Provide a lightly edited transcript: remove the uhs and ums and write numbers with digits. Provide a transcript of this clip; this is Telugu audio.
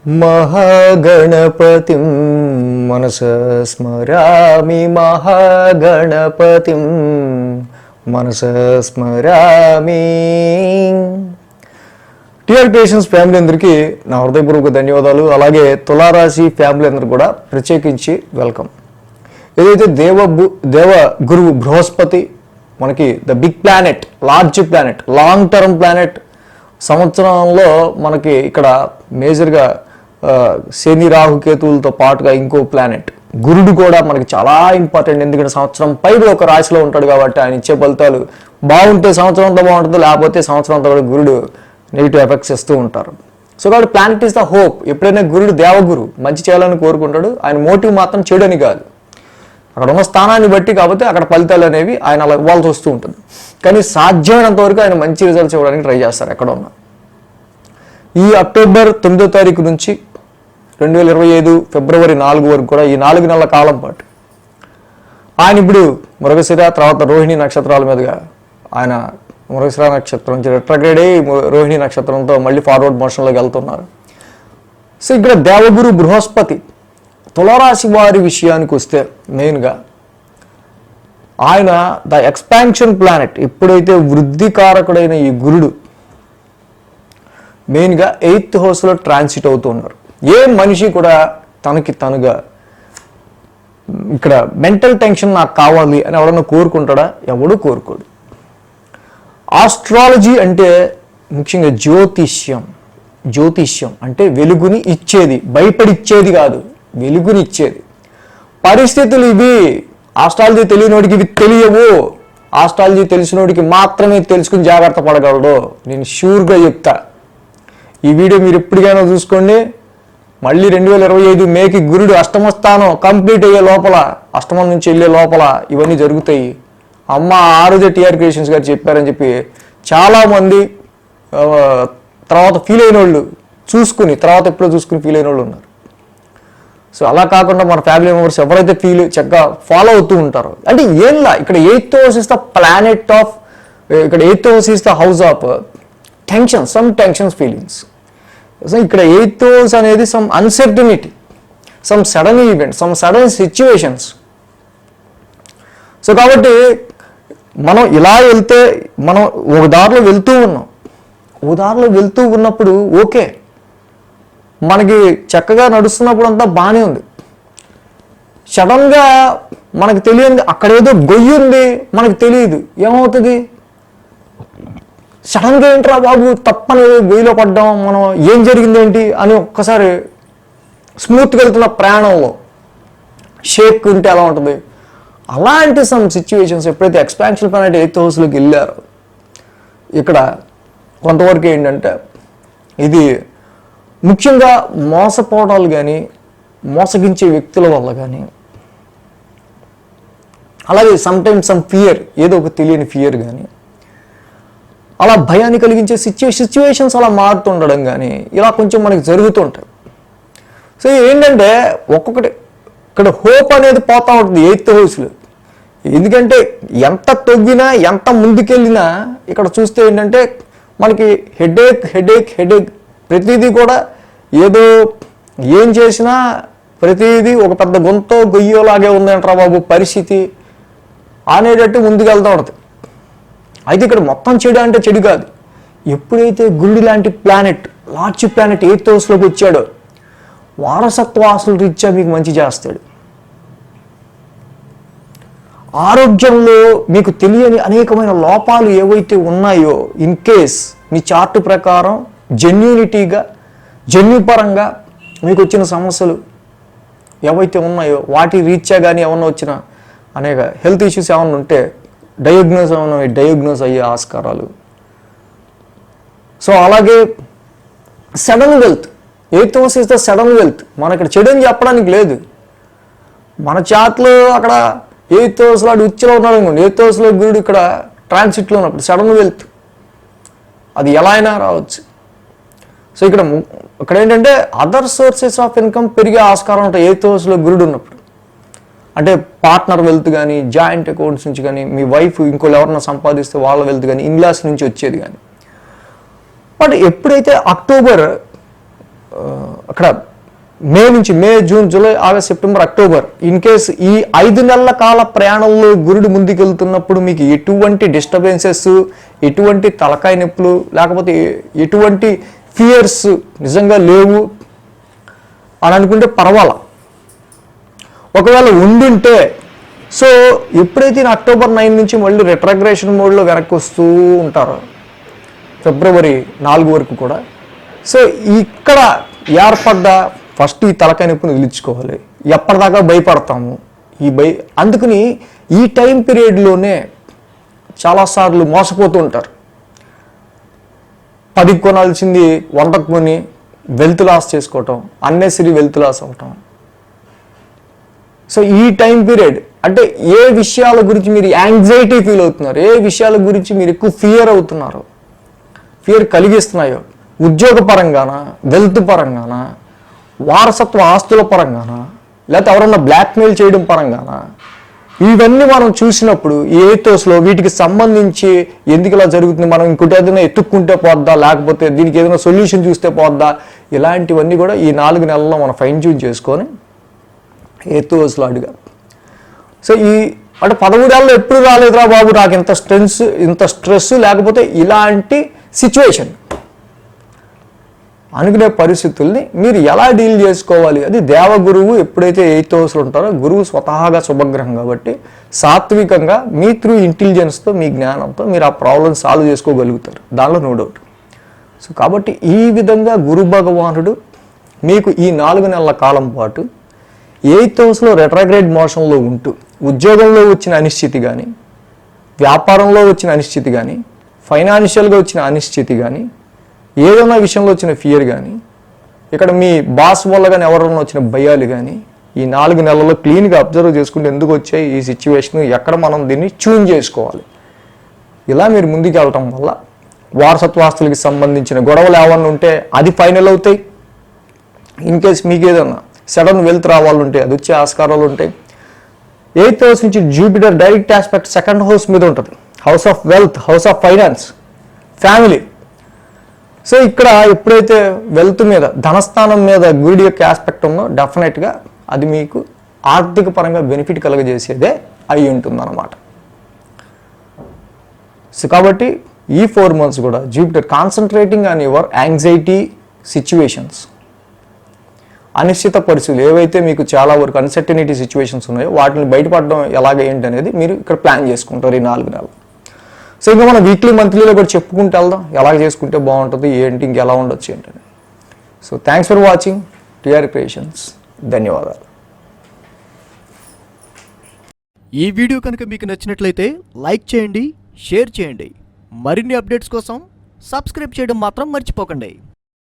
महागणपतिं मनसा स्मरामि महागणपतिं మనసా స్మరామి. టిఆర్ క్రియేషన్స్ ఫ్యామిలీ అందరికీ నా హృదయపూర్వక ధన్యవాదాలు. అలాగే తులారాశి ఫ్యామిలీ అందరూ కూడా ప్రత్యేకించి వెల్కమ్. ఏదైతే దేవ గురువు బృహస్పతి మనకి the big planet, large planet, long term planet, సంవత్సరంలో మనకి ఇక్కడ మేజర్గా శని రాహు కేతువులతో పాటుగా ఇంకో ప్లానెట్ గురుడు కూడా మనకి చాలా ఇంపార్టెంట్. ఎందుకంటే సంవత్సరం పైన ఒక రాశిలో ఉంటాడు కాబట్టి ఆయన ఇచ్చే ఫలితాలు బాగుంటే సంవత్సరం అంతా బాగుంటుంది, లేకపోతే సంవత్సరం అంతా కూడా గురుడు నెగిటివ్ ఎఫెక్ట్స్ ఇస్తూ ఉంటారు. సో కాబట్టి ప్లానెట్ ఈస్ ద హోప్. ఎప్పుడైనా గురుడు దేవగురు మంచి చేయాలని కోరుకుంటాడు. ఆయన మోటివ్ మాత్రం చెడుని కాదు, అక్కడ ఉన్న స్థానాన్ని బట్టి కాబట్టి అక్కడ ఫలితాలు అనేవి ఆయన అలా ఇవ్వాల్సి వస్తూ ఉంటుంది. కానీ సాధ్యమైనంత వరకు ఆయన మంచి రిజల్ట్స్ ఇవ్వడానికి ట్రై చేస్తారు ఎక్కడ ఉన్నా. ఈ అక్టోబర్ 9వ తారీఖు నుంచి 2025 ఫిబ్రవరి 4 వరకు కూడా ఈ 4 నెలల కాలం పాటు ఆయన ఇప్పుడు మృగశిర తర్వాత రోహిణి నక్షత్రాల మీదుగా ఆయన మృగశిర నక్షత్రం నుంచి రెట్రోగ్రేడ్ అయ్యి రోహిణి నక్షత్రంతో మళ్ళీ ఫార్వర్డ్ మోషన్లోకి వెళ్తున్నారు. సో ఇక్కడ దేవగురు బృహస్పతి తులారాశి వారి విషయానికి వస్తే మెయిన్గా ఆయన ద ఎక్స్పాన్షన్ ప్లానెట్. ఎప్పుడైతే వృద్ధికారకుడైన ఈ గురుడు మెయిన్గా 8th హౌస్లో ట్రాన్సిట్ అవుతూ ఉన్నారు. ఏ మనిషి కూడా తనకి తనుగా ఇక్కడ మెంటల్ టెన్షన్ నాకు కావాలి అని ఎవడన్నా కోరుకుంటాడా? ఎవడు కోరుకోడు. ఆస్ట్రాలజీ అంటే ముఖ్యంగా జ్యోతిష్యం అంటే వెలుగుని ఇచ్చేది, భయపడిచ్చేది కాదు, వెలుగుని ఇచ్చేది. పరిస్థితులు ఇవి. ఆస్ట్రాలజీ తెలియనోడికి ఇవి తెలియవు. ఆస్ట్రాలజీ తెలిసినోడికి మాత్రమే తెలుసుకుని జాగ్రత్త పడగలడు. నేను ష్యూర్గా చెప్తా. ఈ వీడియో మీరు ఎప్పటికైనా చూసుకోండి. మళ్ళీ 2025 మేకి గురుడు అష్టమ స్థానం కంప్లీట్ అయ్యే లోపల, అష్టమం నుంచి వెళ్ళే లోపల ఇవన్నీ జరుగుతాయి. అమ్మ ఆ రోజే టిఆర్ క్రియేషన్స్ గారు చెప్పారని చెప్పి చాలామంది తర్వాత ఫీల్ అయిన వాళ్ళు తర్వాత ఎప్పుడో చూసుకుని ఫీల్ అయిన వాళ్ళు ఉన్నారు. సో అలా కాకుండా మన ఫ్యామిలీ మెంబర్స్ ఎవరైతే చక్కగా ఫాలో అవుతూ ఉంటారో, అంటే ఏంలా ఇక్కడ 8th house is the planet of, ఇక్కడ 8th house is the house of tension, some tensions feelings. So ఇక్కడ 8th హౌస్ అనేది some uncertainty, some sudden event, some sudden situations. So కాబట్టి మనం ఇలా వెళ్తే మనం ఒక దారిలో వెళ్తూ ఉన్నప్పుడు ఓకే, మనకి చక్కగా నడుస్తున్నప్పుడు అంతా బాగానే ఉంది. సడన్గా మనకు తెలియంది అక్కడేదో గొయ్యి ఉంది, మనకు తెలియదు, ఏమవుతుంది? సడన్గా ఏంట్రా బాబు తప్పని గొయ్యిలో పడ్డాం, మనం ఏం జరిగిందేంటి అని ఒక్కసారి స్మూత్గా వెళ్తున్న ప్రయాణంలో షేక్ ఉంటే ఎలా ఉంటుంది? అలాంటి సమ్ సిచ్యువేషన్స్ ఎప్పుడైతే ఎక్స్పాన్షన్ ప్లానెట్ 8th హౌస్లోకి వెళ్ళారో ఇక్కడ కొంతవరకు ఏంటంటే ఇది ముఖ్యంగా మోసపోవడాలు కానీ, మోసగించే వ్యక్తుల వల్ల కానీ, అలాగే సమ్టైమ్స్ సమ్ ఫియర్, ఏదో ఒక తెలియని ఫియర్ కానీ, అలా భయాన్ని కలిగించే సిచ్యువేషన్స్ అలా మారుతుండడం కానీ ఇలా కొంచెం మనకి జరుగుతుంటాయి. సో ఏంటంటే ఒక్కొక్కటి ఇక్కడ హోప్ అనేది పోతూ ఉంటుంది 8th హౌస్లో. ఎందుకంటే ఎంత తొవ్వినా ఎంత ముందుకెళ్ళినా ఇక్కడ చూస్తే ఏంటంటే మనకి హెడేక్ ప్రతిదీ కూడా ఏదో ఏం చేసినా ప్రతిదీ ఒక పెద్ద గొంతో గొయ్యోలాగే ఉందంటారా బాబు పరిస్థితి అనేటట్టు ముందుకు వెళ్తూ ఉంటుంది. అయితే ఇక్కడ మొత్తం చెడు అంటే చెడు కాదు. ఎప్పుడైతే గురుడు లాంటి ప్లానెట్, లార్జ్ ప్లానెట్ 8th హౌస్లోకి వచ్చాడో వారసత్వ ఆస్తుల రీత్యా మీకు మంచి చేస్తాడు. ఆరోగ్యంలో మీకు తెలియని అనేకమైన లోపాలు ఏవైతే ఉన్నాయో, ఇన్ కేస్ మీ చార్ట్ ప్రకారం జన్యుపరంగా మీకు వచ్చిన సమస్యలు ఏవైతే ఉన్నాయో వాటి రీత్యా కానీ ఏమన్నా వచ్చిన అనేక హెల్త్ ఇష్యూస్ ఏమన్నా ఉంటే డయాగ్నోస్ అయ్యే ఆస్కారాలు. సో అలాగే sudden wealth, 8th house is the sudden wealth. మన ఇక్కడ చెడు అని చెప్పడానికి లేదు. మన చాట్లో అక్కడ 8th హౌస్లో ఉచ్చులో ఉన్నాడు అనుకోండి, 8th హౌస్లో గురుడు ఇక్కడ ట్రాన్సిట్లో ఉన్నప్పుడు సడన్ వెల్త్ అది ఎలా అయినా రావచ్చు. సో ఇక్కడ ఏంటంటే అదర్ సోర్సెస్ ఆఫ్ ఇన్కమ్ పెరిగే ఆస్కారం ఉంటాయి 8th హౌస్లో గురుడు ఉన్నప్పుడు. అంటే పార్ట్నర్ వెల్త్ కానీ, జాయింట్ అకౌంట్స్ నుంచి కానీ, మీ వైఫ్ ఇంకోళ్ళు ఎవరన్నా సంపాదిస్తే వాళ్ళ వెల్త్ కానీ, ఇన్లాస్ నుంచి వచ్చేది కానీ. బట్ ఎప్పుడైతే అక్టోబర్ అక్కడ May, June, July, August, September, October in case ఈ 5 నెలల కాల ప్రయాణంలో గురుడు ముందుకెళ్తున్నప్పుడు మీకు ఎటువంటి డిస్టర్బెన్సెస్, ఎటువంటి తలకాయ నొప్పులు, లేకపోతే ఎటువంటి ఫియర్స్ నిజంగా లేవు అని అనుకుంటే పర్వాలా. ఒకవేళ ఉండుంటే సో ఎప్పుడైతే అక్టోబర్ 9 నుంచి మళ్ళీ రిట్రాగ్రేషన్ మోడ్లో వెనక్కి వస్తూ ఉంటారో ఫిబ్రవరి 4 వరకు కూడా, సో ఇక్కడ ఏర్పడ్డ ఫస్ట్ ఈ తలకాయ నొప్పిని వదిలించుకోవాలి. ఎప్పటిదాకా భయపడతాము అందుకని ఈ టైం పీరియడ్లోనే చాలాసార్లు మోసపోతూ ఉంటారు. 10 కొనాల్సింది 100 కొని వెల్త్ లాస్ చేసుకోవటం, అన్నెసరీ వెల్త్ లాస్ అవటం. సో ఈ టైం పీరియడ్ అంటే ఏ విషయాల గురించి మీరు యాంగ్జైటీ ఫీల్ అవుతున్నారు, ఏ విషయాల గురించి మీరు ఎక్కువ ఫియర్ అవుతున్నారు, ఫియర్ కలిగిస్తున్నాయో, ఉద్యోగ పరంగానా, వెల్త్ పరంగానా, వారసత్వ ఆస్తుల పరంగానా, లేకపోతే ఎవరన్నా బ్లాక్మెయిల్ చేయడం పరంగానా, ఇవన్నీ మనం చూసినప్పుడు ఏతోస్లో వీటికి సంబంధించి ఎందుకు ఇలా జరుగుతుంది, మనం ఇంకోటి ఏదైనా ఎత్తుక్కుంటే పోద్దా, లేకపోతే దీనికి ఏదైనా సొల్యూషన్ చూస్తే పోద్దా, ఇలాంటివన్నీ కూడా ఈ 4 నెలల్లో మనం ఫైన్ ట్యూన్ చేసుకొని ఏతోస్లో అడిగా. సో అంటే 13 ఏళ్ళలో ఎప్పుడు రాలేదురా బాబు నాకు ఇంత స్ట్రెస్ లేకపోతే ఇలాంటి సిచ్యువేషన్ అనుకునే పరిస్థితుల్ని మీరు ఎలా డీల్ చేసుకోవాలి, అది దేవగురువు ఎప్పుడైతే 8th హౌస్లో ఉంటారో, గురువు స్వతహాగా శుభగ్రహం కాబట్టి సాత్వికంగా మీ త్రూ ఇంటెలిజెన్స్తో, మీ జ్ఞానంతో మీరు ఆ ప్రాబ్లమ్ సాల్వ్ చేసుకోగలుగుతారు, దానిలో నో డౌట్. సో కాబట్టి ఈ విధంగా గురు భగవానుడు మీకు ఈ 4 నెలల కాలం పాటు 8th హౌస్లో రెట్రాగ్రేడ్ మోషన్లో ఉంటూ ఉద్యోగంలో వచ్చిన అనిశ్చితి కానీ, వ్యాపారంలో వచ్చిన అనిశ్చితి కానీ, ఫైనాన్షియల్గా వచ్చిన అనిశ్చితి కానీ, ఏదైనా విషయంలో వచ్చిన ఫియర్ కానీ, ఇక్కడ మీ బాస్ వల్ల కానీ ఎవరైనా వచ్చిన భయాలు కానీ ఈ 4 నెలల్లో క్లీన్గా అబ్జర్వ్ చేసుకుంటే ఎందుకు వచ్చాయి ఈ సిచ్యువేషన్, ఎక్కడ మనం దీన్ని ట్యూన్ చేసుకోవాలి, ఇలా మీరు ముందుకు వెళ్ళటం వల్ల వారసత్వాస్తులకి సంబంధించిన గొడవలు ఏమన్నా ఉంటే అది ఫైనల్ అవుతాయి. ఇన్ కేస్ మీకు ఏదన్నా సడన్ వెల్త్ రావాలంటే అది వచ్చే ఆస్కారాలు ఉంటాయి. 8th హౌస్ నుంచి Jupiter direct aspect 2nd house మీద ఉంటుంది, house of wealth, house of finance, family. So ఇక్కడ ఎప్పుడైతే వెల్త్ మీద, ధనస్థానం మీద గురుడి యొక్క ఆస్పెక్ట్ ఉందో డెఫినెట్గా అది మీకు ఆర్థిక పరంగా బెనిఫిట్ కలుగజేసేదే అయి ఉంటుంది అన్నమాట. సో కాబట్టి ఈ 4 months కూడా Jupiter concentrating on your anxiety situations, అనిశ్చిత పరిస్థితులు ఏవైతే మీకు చాలా వరకు అన్సర్టనిటీ సిచ్యువేషన్స్ ఉన్నాయో వాటిని బయటపడడం ఎలాగ ఏంటి అనేది మీరు ఇక్కడ ప్లాన్ చేసుకుంటారు ఈ 4 నెలలు. సో ఇంకా మనం వీక్లీ మంత్లీలో కూడా చెప్పుకుంటూ వెళ్దాం ఎలా చేసుకుంటే బాగుంటుంది ఏంటి, ఇంకెలా ఉండొచ్చు ఏంటని. So thanks for watching TR creations. ధన్యవాదాలు. ఈ వీడియో కనుక మీకు నచ్చినట్లయితే లైక్ చేయండి, షేర్ చేయండి. మరిన్ని అప్డేట్స్ కోసం సబ్స్క్రైబ్ చేయడం మాత్రం మర్చిపోకండి.